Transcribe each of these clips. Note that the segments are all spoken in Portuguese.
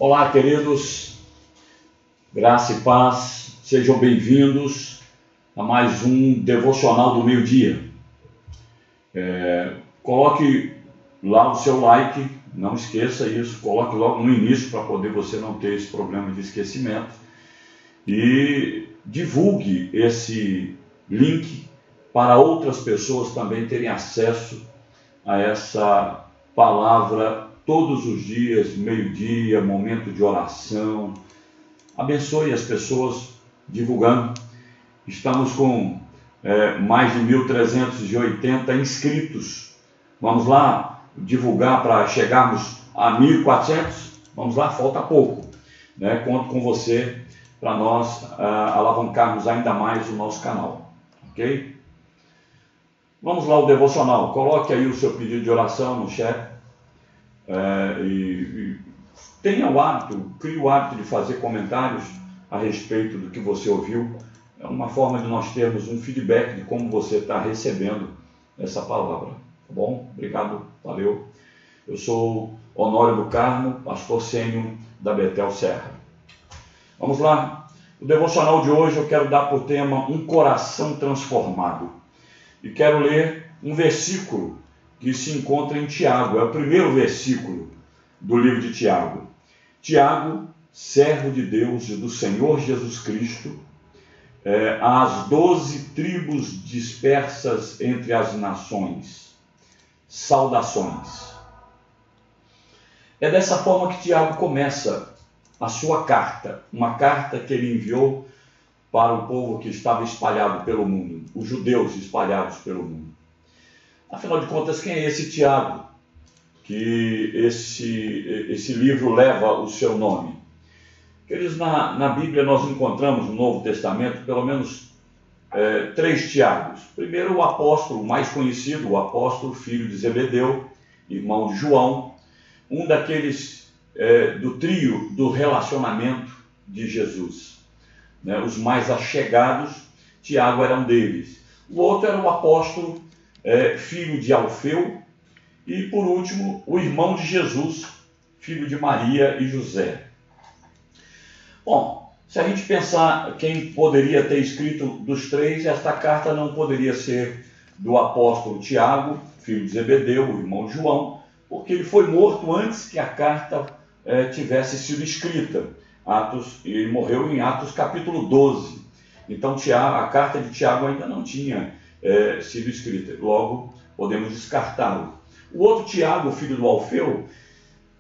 Olá, queridos, graça e paz, sejam bem-vindos a mais um Devocional do Meio-Dia. Coloque lá o seu like, não esqueça isso, coloque logo no início para poder você não ter esse problema de esquecimento e divulgue esse link para outras pessoas também terem acesso a essa palavra todos os dias, meio-dia, momento de oração. Abençoe as pessoas divulgando. Estamos com mais de 1.380 inscritos. Vamos lá divulgar para chegarmos a 1.400? Vamos lá, falta pouco. Conto com você para nós alavancarmos ainda mais o nosso canal. Ok? Vamos lá, o devocional. Coloque aí o seu pedido de oração no chat. E tenha o hábito, crie o hábito de fazer comentários a respeito do que você ouviu. É uma forma de nós termos um feedback de como você está recebendo essa palavra. Tá bom? Obrigado, valeu. Eu sou Honório do Carmo, pastor sênior da Betel Serra. Vamos lá. O devocional de hoje eu quero dar por tema um coração transformado. E quero ler um versículo que se encontra em Tiago. É o primeiro versículo do livro de Tiago. Tiago, servo de Deus e do Senhor Jesus Cristo, às 12 tribos dispersas entre as nações. Saudações. É dessa forma que Tiago começa a sua carta, uma carta que ele enviou para o povo que estava espalhado pelo mundo, os judeus espalhados pelo mundo. Afinal de contas, quem é esse Tiago? Que esse livro leva o seu nome. Queridos, na Bíblia nós encontramos no Novo Testamento pelo menos 3 Tiagos. Primeiro, o apóstolo mais conhecido, o apóstolo filho de Zebedeu, irmão de João, um daqueles do trio do relacionamento de Jesus. Os mais achegados, Tiago era um deles. O outro era o apóstolo filho de Alfeu, e por último, o irmão de Jesus, filho de Maria e José. Bom, se a gente pensar quem poderia ter escrito dos 3, esta carta não poderia ser do apóstolo Tiago, filho de Zebedeu, o irmão de João, porque ele foi morto antes que a carta tivesse sido escrita. Ele morreu em Atos capítulo 12. Então a carta de Tiago ainda não tinha sido escrita, logo podemos descartá-lo. O outro Tiago, filho do Alfeu,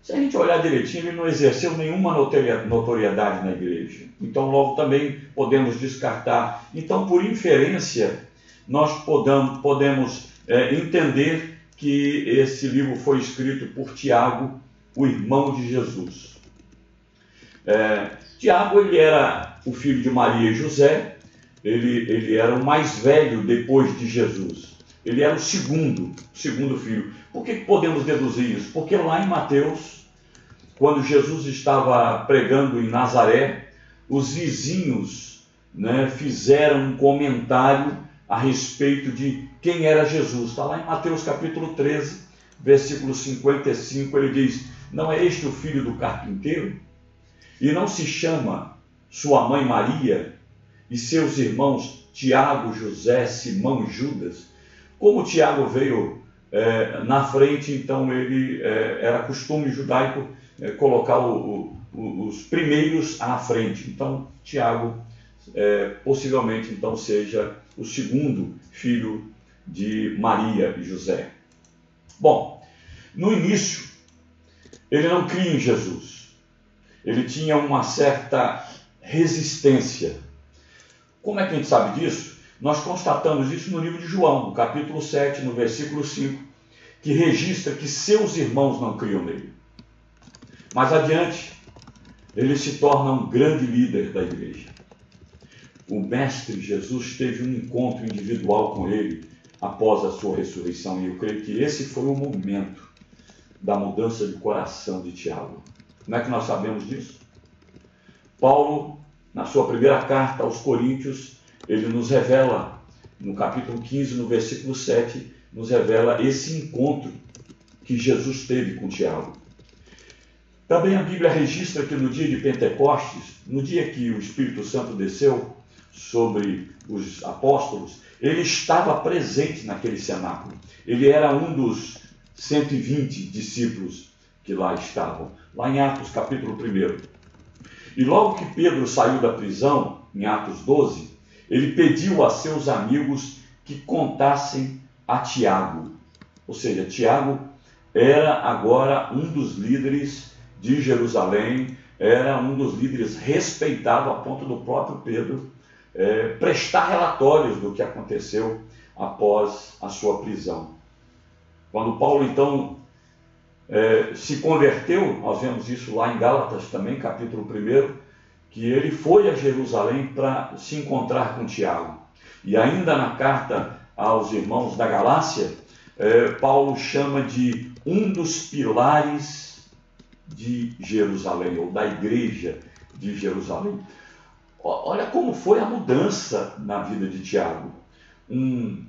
se a gente olhar direitinho, ele não exerceu nenhuma notoriedade na igreja, então logo também podemos descartar. Então, por inferência, nós podemos entender que esse livro foi escrito por Tiago, o irmão de Jesus. Tiago, ele era o filho de Maria e José. Ele era o mais velho depois de Jesus. Ele era o segundo filho. Por que podemos deduzir isso? Porque lá em Mateus, quando Jesus estava pregando em Nazaré, os vizinhos fizeram um comentário a respeito de quem era Jesus. Está lá em Mateus capítulo 13, versículo 55, ele diz: não é este o filho do carpinteiro? E não se chama sua mãe Maria e seus irmãos Tiago, José, Simão e Judas? Como Tiago veio na frente, então ele era costume judaico colocar os primeiros à frente. Então Tiago possivelmente então seja o segundo filho de Maria e José. Bom, no início ele não cria em Jesus. Ele tinha uma certa resistência. Como é que a gente sabe disso? Nós constatamos isso no livro de João, no capítulo 7, no versículo 5, que registra que seus irmãos não criam nele. Mais adiante, ele se torna um grande líder da igreja. O Mestre Jesus teve um encontro individual com ele após a sua ressurreição, e eu creio que esse foi o momento da mudança de coração de Tiago. Como é que nós sabemos disso? Paulo, na sua primeira carta aos Coríntios, ele nos revela, no capítulo 15, no versículo 7, nos revela esse encontro que Jesus teve com Tiago. Também a Bíblia registra que no dia de Pentecostes, no dia que o Espírito Santo desceu sobre os apóstolos, ele estava presente naquele cenáculo. Ele era um dos 120 discípulos que lá estavam, lá em Atos capítulo 1. E logo que Pedro saiu da prisão, em Atos 12, ele pediu a seus amigos que contassem a Tiago. Ou seja, Tiago era agora um dos líderes de Jerusalém, era um dos líderes respeitado a ponto do próprio Pedro prestar relatórios do que aconteceu após a sua prisão. Quando Paulo, então, se converteu, nós vemos isso lá em Gálatas também, capítulo 1, que ele foi a Jerusalém para se encontrar com Tiago. E ainda na carta aos irmãos da Galácia, Paulo chama de um dos pilares de Jerusalém, ou da igreja de Jerusalém. Olha como foi a mudança na vida de Tiago. Um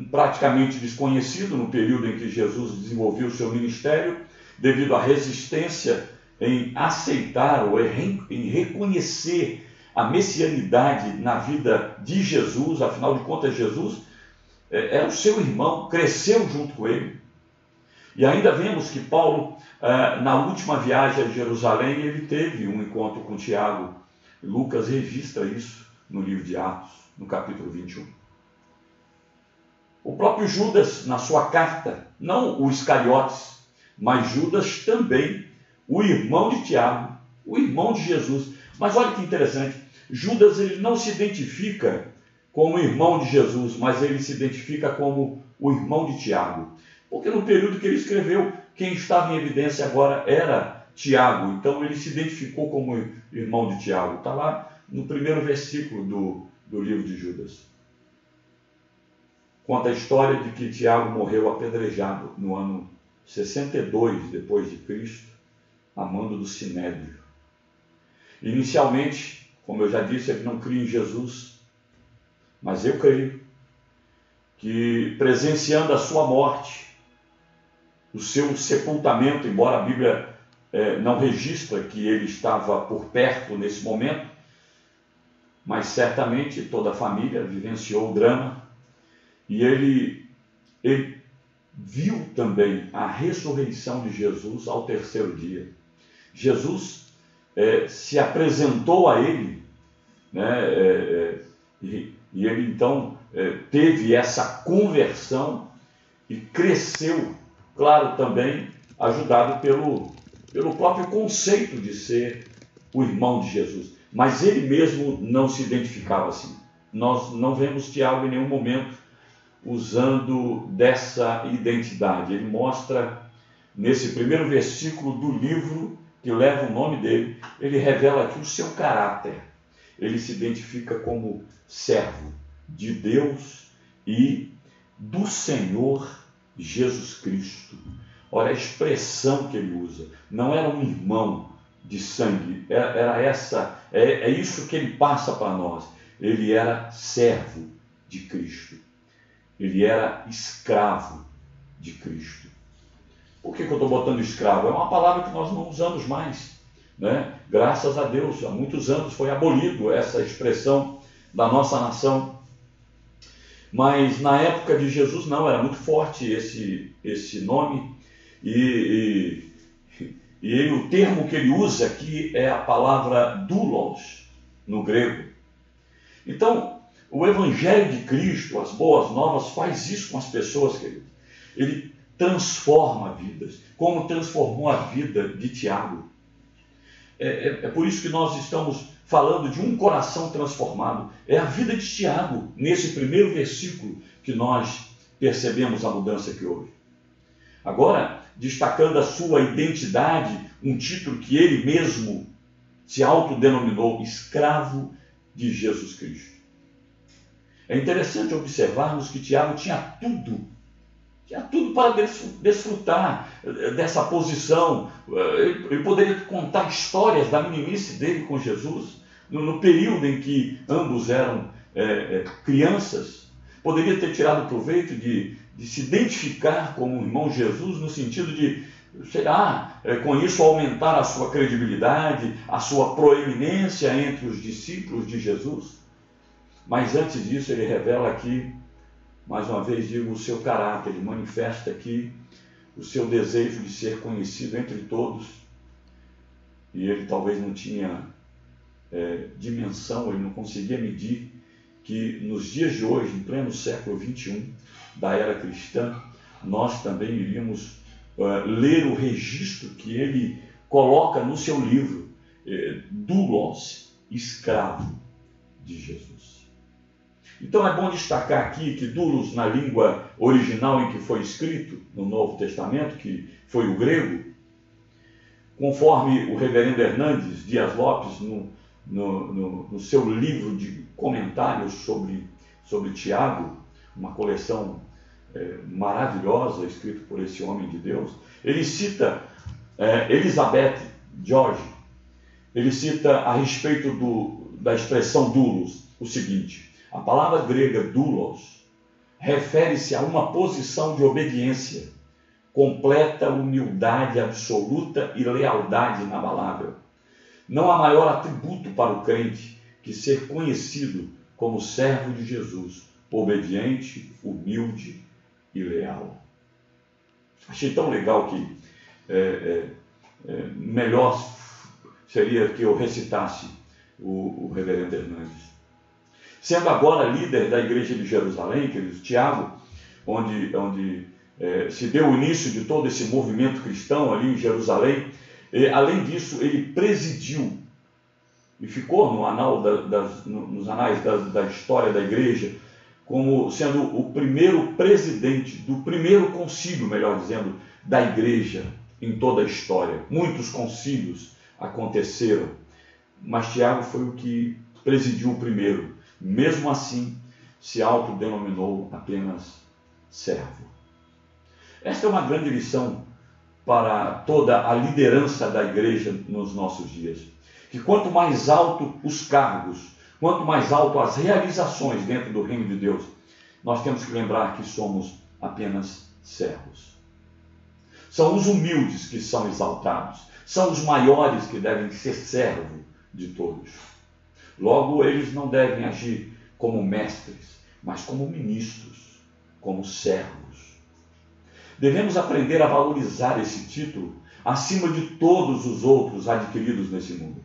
praticamente desconhecido no período em que Jesus desenvolveu o seu ministério, devido à resistência em aceitar ou em reconhecer a messianidade na vida de Jesus. Afinal de contas, Jesus era o seu irmão, cresceu junto com ele. E ainda vemos que Paulo, na última viagem a Jerusalém, ele teve um encontro com Tiago. Lucas registra isso no livro de Atos, no capítulo 21. O próprio Judas, na sua carta, não o Iscariotes, mas Judas também, o irmão de Tiago, o irmão de Jesus. Mas olha que interessante, Judas ele não se identifica como irmão de Jesus, mas ele se identifica como o irmão de Tiago. Porque no período que ele escreveu, quem estava em evidência agora era Tiago. Então ele se identificou como irmão de Tiago. Está lá no primeiro versículo do livro de Judas. Conta a história de que Tiago morreu apedrejado no ano 62 depois de Cristo, a mando do Sinédrio. Inicialmente, como eu já disse, ele não cria em Jesus, mas eu creio que presenciando a sua morte, o seu sepultamento, embora a Bíblia não registra que ele estava por perto nesse momento, mas certamente toda a família vivenciou o drama, e ele viu também a ressurreição de Jesus ao terceiro dia. Jesus se apresentou a ele, né, e ele então teve essa conversão e cresceu, claro, também ajudado pelo próprio conceito de ser o irmão de Jesus. Mas ele mesmo não se identificava assim. Nós não vemos Tiago em nenhum momento usando dessa identidade. Ele mostra, nesse primeiro versículo do livro que leva o nome dele, ele revela aqui o seu caráter. Ele se identifica como servo de Deus e do Senhor Jesus Cristo. Olha a expressão que ele usa. Não era um irmão de sangue, é isso que ele passa para nós. Ele era servo de Cristo. Ele era escravo de Cristo. Por que eu estou botando escravo? É uma palavra que nós não usamos mais, né? Graças a Deus, há muitos anos foi abolido essa expressão da nossa nação. Mas na época de Jesus não, era muito forte esse nome. E o termo que ele usa aqui é a palavra doulos, no grego. Então, o Evangelho de Cristo, as boas novas, faz isso com as pessoas, querido. Ele transforma vidas, como transformou a vida de Tiago. É por isso que nós estamos falando de um coração transformado. É a vida de Tiago, nesse primeiro versículo, que nós percebemos a mudança que houve. Agora, destacando a sua identidade, um título que ele mesmo se autodenominou, escravo de Jesus Cristo. É interessante observarmos que Tiago tinha tudo para desfrutar dessa posição. Ele poderia contar histórias da meninice dele com Jesus, no período em que ambos eram crianças. Poderia ter tirado proveito de se identificar como o irmão Jesus, no sentido de será com isso aumentar a sua credibilidade, a sua proeminência entre os discípulos de Jesus. Mas antes disso ele revela aqui, mais uma vez digo, o seu caráter, ele manifesta aqui o seu desejo de ser conhecido entre todos. E ele talvez não tinha dimensão, ele não conseguia medir que nos dias de hoje, em pleno século XXI, da era cristã, nós também iríamos ler o registro que ele coloca no seu livro, Doulos, escravo de Jesus. Então é bom destacar aqui que Doulos, na língua original em que foi escrito, no Novo Testamento, que foi o grego, conforme o reverendo Hernandes Dias Lopes, no seu livro de comentários sobre Tiago, uma coleção maravilhosa, escrita por esse homem de Deus, ele cita Elizabeth George, ele cita a respeito da expressão doulos, o seguinte: a palavra grega doulos refere-se a uma posição de obediência, completa humildade absoluta e lealdade inabalável. Não há maior atributo para o crente que ser conhecido como servo de Jesus, obediente, humilde e leal. Achei tão legal que melhor seria que eu recitasse o reverendo Hernandes. Sendo agora líder da igreja de Jerusalém, queridos, Tiago, onde se deu o início de todo esse movimento cristão ali em Jerusalém, além disso, ele presidiu e ficou nos anais da história da igreja como sendo o primeiro presidente do primeiro concílio, melhor dizendo, da igreja em toda a história. Muitos concílios aconteceram, mas Tiago foi o que presidiu o primeiro. Mesmo assim, se autodenominou apenas servo. Esta é uma grande lição para toda a liderança da igreja nos nossos dias. Que quanto mais alto os cargos, quanto mais alto as realizações dentro do reino de Deus, nós temos que lembrar que somos apenas servos. São os humildes que são exaltados, são os maiores que devem ser servo de todos. Logo, eles não devem agir como mestres, mas como ministros, como servos. Devemos aprender a valorizar esse título acima de todos os outros adquiridos nesse mundo.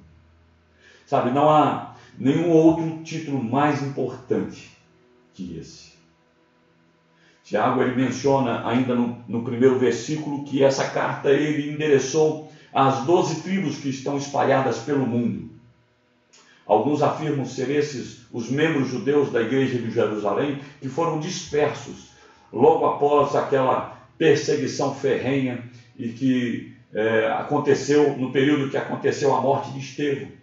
Sabe, não há nenhum outro título mais importante que esse. Tiago, ele menciona ainda no primeiro versículo que essa carta ele endereçou às 12 tribos que estão espalhadas pelo mundo. Alguns afirmam ser esses os membros judeus da igreja de Jerusalém que foram dispersos logo após aquela perseguição ferrenha e que aconteceu no período que aconteceu a morte de Estevão.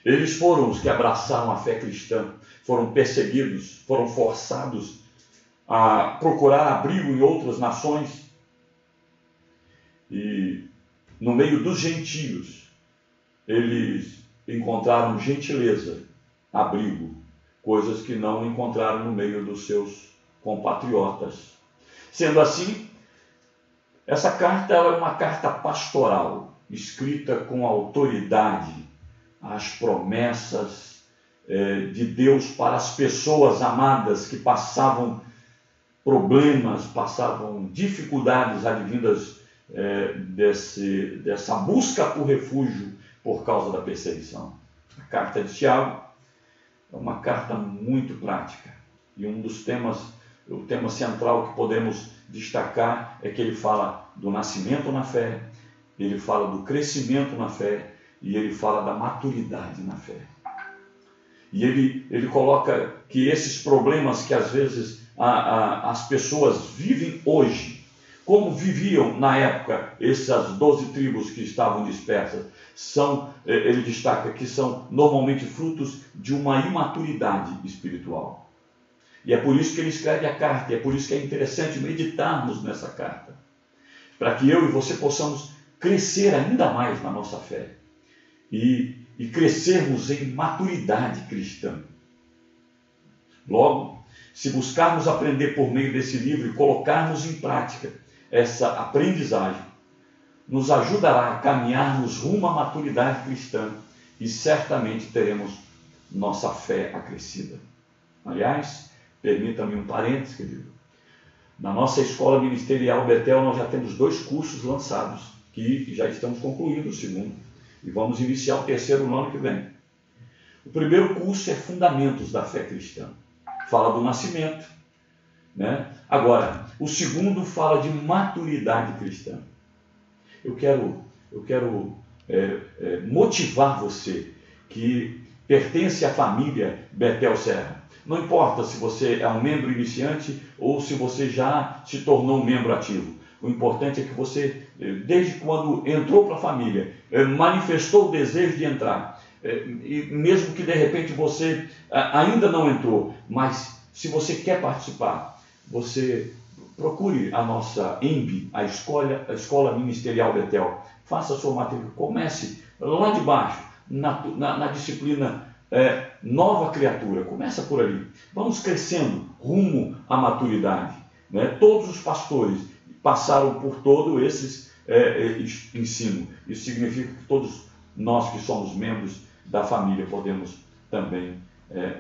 Eles foram os que abraçaram a fé cristã, foram perseguidos, foram forçados a procurar abrigo em outras nações. E no meio dos gentios, eles encontraram gentileza, abrigo, coisas que não encontraram no meio dos seus compatriotas. Sendo assim, essa carta é uma carta pastoral, escrita com autoridade, as promessas de Deus para as pessoas amadas que passavam problemas, passavam dificuldades advindas dessa busca por refúgio por causa da perseguição. A carta de Tiago é uma carta muito prática e um dos temas, o tema central que podemos destacar é que ele fala do nascimento na fé, ele fala do crescimento na fé e ele fala da maturidade na fé. E ele coloca que esses problemas que às vezes as pessoas vivem hoje, como viviam na época essas 12 tribos que estavam dispersas, ele destaca que são normalmente frutos de uma imaturidade espiritual. E é por isso que ele escreve a carta, e é por isso que é interessante meditarmos nessa carta, para que eu e você possamos crescer ainda mais na nossa fé e crescermos em maturidade cristã. Logo, se buscarmos aprender por meio desse livro e colocarmos em prática essa aprendizagem nos ajudará a caminharmos rumo à maturidade cristã e certamente teremos nossa fé acrescida. Aliás, permita-me um parênteses, querido. Na nossa escola ministerial Betel, nós já temos 2 cursos lançados, que já estamos concluindo o segundo, e vamos iniciar o terceiro no ano que vem. O primeiro curso é Fundamentos da Fé Cristã. Fala do nascimento, né? Agora, o segundo fala de maturidade cristã. Eu quero motivar você que pertence à família Betel Serra. Não importa se você é um membro iniciante ou se você já se tornou um membro ativo. O importante é que você, desde quando entrou para a família, manifestou o desejo de entrar. E mesmo que de repente você ainda não entrou, mas se você quer participar, você procure a nossa EMB, a Escola Ministerial Betel. Faça a sua matrícula, comece lá de baixo, na disciplina Nova Criatura. Começa por ali. Vamos crescendo rumo à maturidade, né? Todos os pastores passaram por todo esse ensino. Isso significa que todos nós que somos membros da família podemos também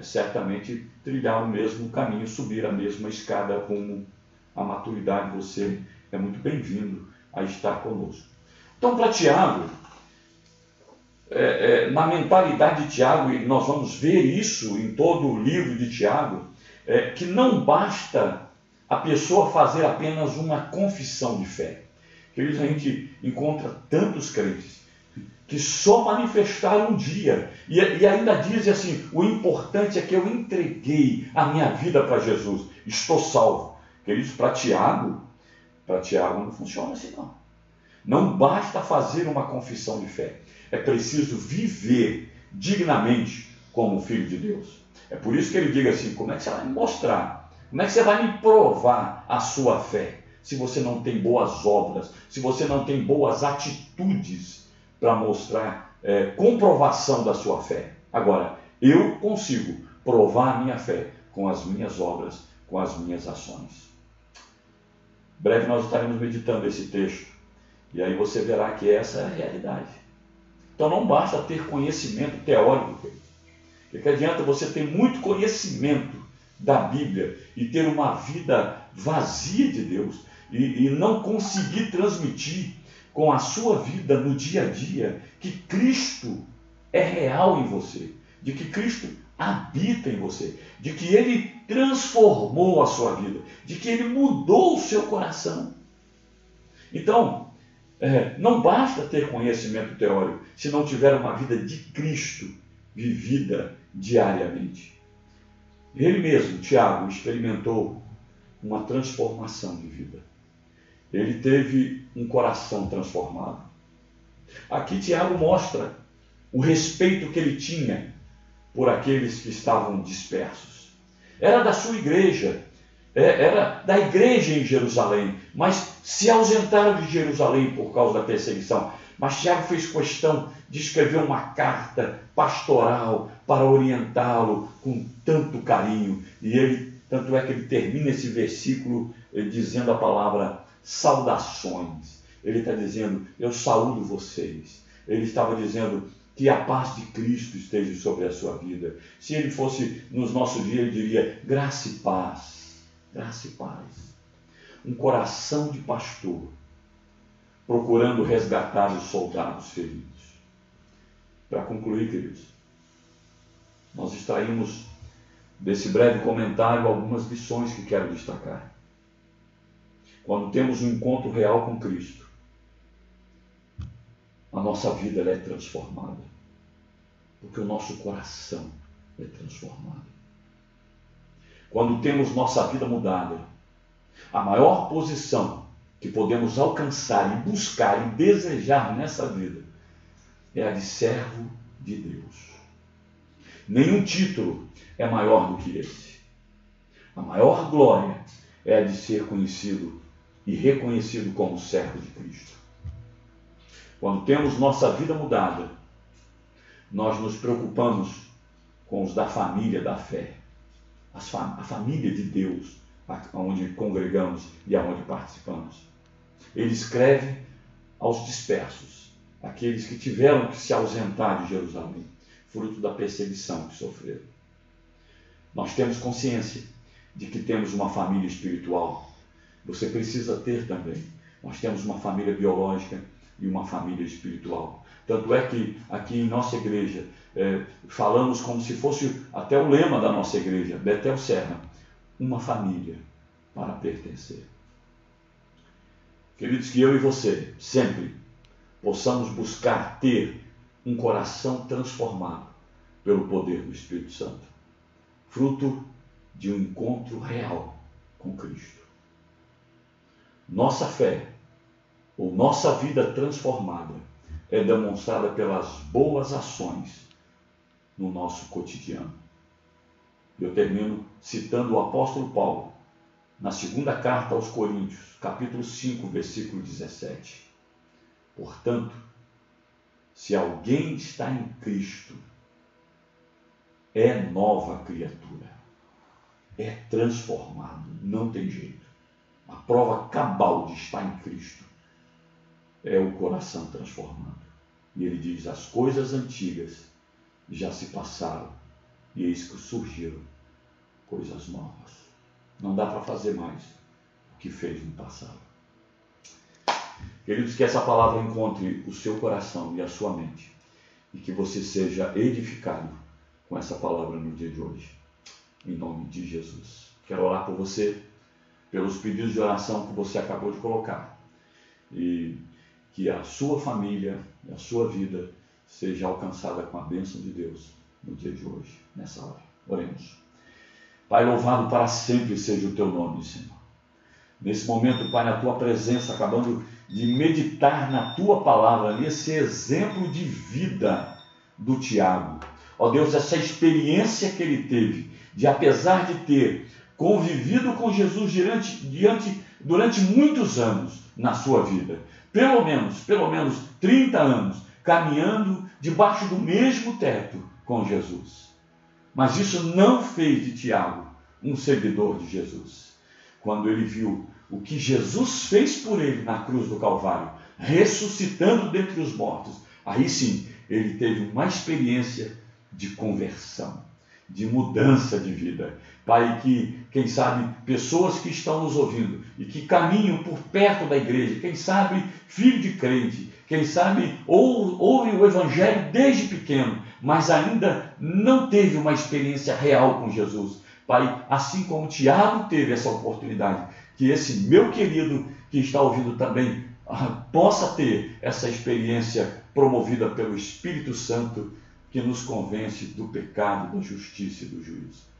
certamente trilhar o mesmo caminho, subir a mesma escada rumo à maturidade. Você é muito bem-vindo a estar conosco. Então, para Tiago, na mentalidade de Tiago, e nós vamos ver isso em todo o livro de Tiago, que não basta a pessoa fazer apenas uma confissão de fé. Queridos, a gente encontra tantos crentes que só manifestaram um dia, e ainda dizem assim: o importante é que eu entreguei a minha vida para Jesus, estou salvo. Queridos, para Tiago não funciona assim não. Não basta fazer uma confissão de fé, é preciso viver dignamente como filho de Deus. É por isso que ele diz assim: como é que você vai me mostrar? Como é que você vai me provar a sua fé, se você não tem boas obras, se você não tem boas atitudes para mostrar comprovação da sua fé? Agora, eu consigo provar a minha fé com as minhas obras, com as minhas ações. Breve nós estaremos meditando esse texto, e aí você verá que essa é a realidade. Então não basta ter conhecimento teórico. O que adianta você ter muito conhecimento da Bíblia e ter uma vida vazia de Deus e não conseguir transmitir com a sua vida no dia a dia que Cristo é real em você, de que Cristo habita em você, de que Ele transformou a sua vida, de que Ele mudou o seu coração. Então, não basta ter conhecimento teórico se não tiver uma vida de Cristo vivida diariamente. Ele mesmo, Tiago, experimentou uma transformação de vida. Ele teve um coração transformado. Aqui Tiago mostra o respeito que ele tinha por aqueles que estavam dispersos. Era da sua igreja, era da igreja em Jerusalém, mas se ausentaram de Jerusalém por causa da perseguição. Mas Tiago fez questão de escrever uma carta pastoral para orientá-lo com tanto carinho. E tanto é que ele termina esse versículo dizendo a palavra saudações. Ele está dizendo: eu saúdo vocês. Ele estava dizendo que a paz de Cristo esteja sobre a sua vida. Se ele fosse nos nossos dias, ele diria: graça e paz, graça e paz. Um coração de pastor procurando resgatar os soldados feridos. Para concluir, queridos, nós extraímos desse breve comentário algumas lições que quero destacar. Quando temos um encontro real com Cristo, a nossa vida ela é transformada, porque o nosso coração é transformado. Quando temos nossa vida mudada, a maior posição que podemos alcançar e buscar e desejar nessa vida é a de servo de Deus. Nenhum título é maior do que esse. A maior glória é a de ser conhecido e reconhecido como servo de Cristo. Quando temos nossa vida mudada, nós nos preocupamos com os da família da fé, a família de Deus, onde congregamos e aonde participamos. ele escreve aos dispersos, aqueles que tiveram que se ausentar de Jerusalém, fruto da perseguição que sofreram. Nós temos consciência de que temos uma família espiritual. Você precisa ter também. Nós temos uma família biológica e uma família espiritual. Tanto é que aqui em nossa igreja falamos como se fosse até o lema da nossa igreja, Betel Serra, uma família para pertencer. Queridos, que eu e você sempre possamos buscar ter um coração transformado pelo poder do Espírito Santo, fruto de um encontro real com Cristo. Nossa fé, ou nossa vida transformada, é demonstrada pelas boas ações no nosso cotidiano. Eu termino citando o apóstolo Paulo, na segunda carta aos Coríntios, capítulo 5, versículo 17. Portanto, se alguém está em Cristo, é nova criatura, é transformado, não tem jeito. A prova cabal de estar em Cristo é o coração transformado. E ele diz, as coisas antigas já se passaram, e eis que surgiram coisas novas. Não dá para fazer mais o que fez no passado. Queridos, que essa palavra encontre o seu coração e a sua mente, e que você seja edificado com essa palavra no dia de hoje, em nome de Jesus. Quero orar por você, pelos pedidos de oração que você acabou de colocar, e que a sua família e a sua vida seja alcançada com a bênção de Deus no dia de hoje, nessa hora. Oremos. Pai, louvado para sempre seja o teu nome, Senhor. Nesse momento, Pai, na tua presença, acabando de meditar na tua palavra, nesse exemplo de vida do Tiago. Ó Deus, essa experiência que ele teve, de apesar de ter convivido com Jesus durante muitos anos na sua vida, pelo menos 30 anos, caminhando debaixo do mesmo teto com Jesus. Mas isso não fez de Tiago um seguidor de Jesus. Quando ele viu o que Jesus fez por ele na cruz do Calvário, ressuscitando dentre os mortos, aí sim, ele teve uma experiência de conversão, de mudança de vida. Pai, que, quem sabe, pessoas que estão nos ouvindo e que caminham por perto da igreja, quem sabe, filho de crente, quem sabe, ouve o Evangelho desde pequeno, mas ainda não teve uma experiência real com Jesus. Pai, assim como Tiago teve essa oportunidade, que esse meu querido que está ouvindo também possa ter essa experiência promovida pelo Espírito Santo, que nos convence do pecado, da justiça e do juízo.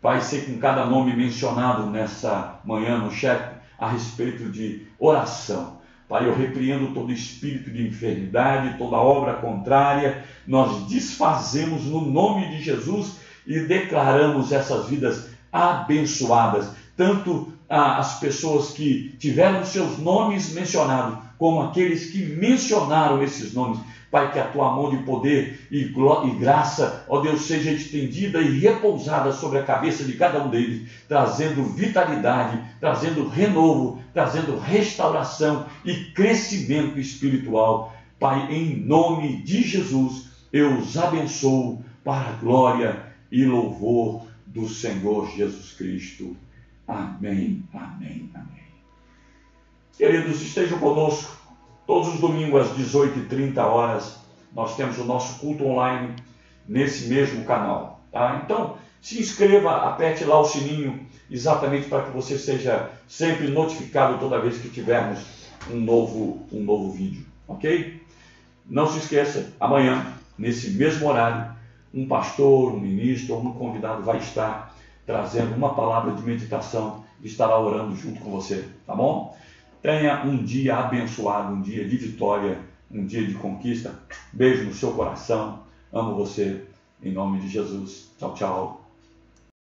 Pai, sei com cada nome mencionado nessa manhã no chat a respeito de oração. Pai, eu repreendo todo espírito de enfermidade, toda obra contrária, nós desfazemos no nome de Jesus e declaramos essas vidas abençoadas, tanto as pessoas que tiveram seus nomes mencionados, como aqueles que mencionaram esses nomes. Pai, que a tua mão de poder e graça, ó Deus, seja estendida e repousada sobre a cabeça de cada um deles, trazendo vitalidade, trazendo renovo, trazendo restauração e crescimento espiritual. Pai, em nome de Jesus, eu os abençoo para a glória e louvor do Senhor Jesus Cristo. Amém, amém, amém. Queridos, estejam conosco. Todos os domingos às 18h30, nós temos o nosso culto online nesse mesmo canal. Tá? Então, se inscreva, aperte lá o sininho, exatamente para que você seja sempre notificado toda vez que tivermos um novo vídeo. Ok? Não se esqueça, amanhã, nesse mesmo horário, um pastor, um ministro ou um convidado vai estar trazendo uma palavra de meditação e estará orando junto com você. Tá bom? Tenha um dia abençoado, um dia de vitória, um dia de conquista. Beijo no seu coração. Amo você. Em nome de Jesus. Tchau, tchau.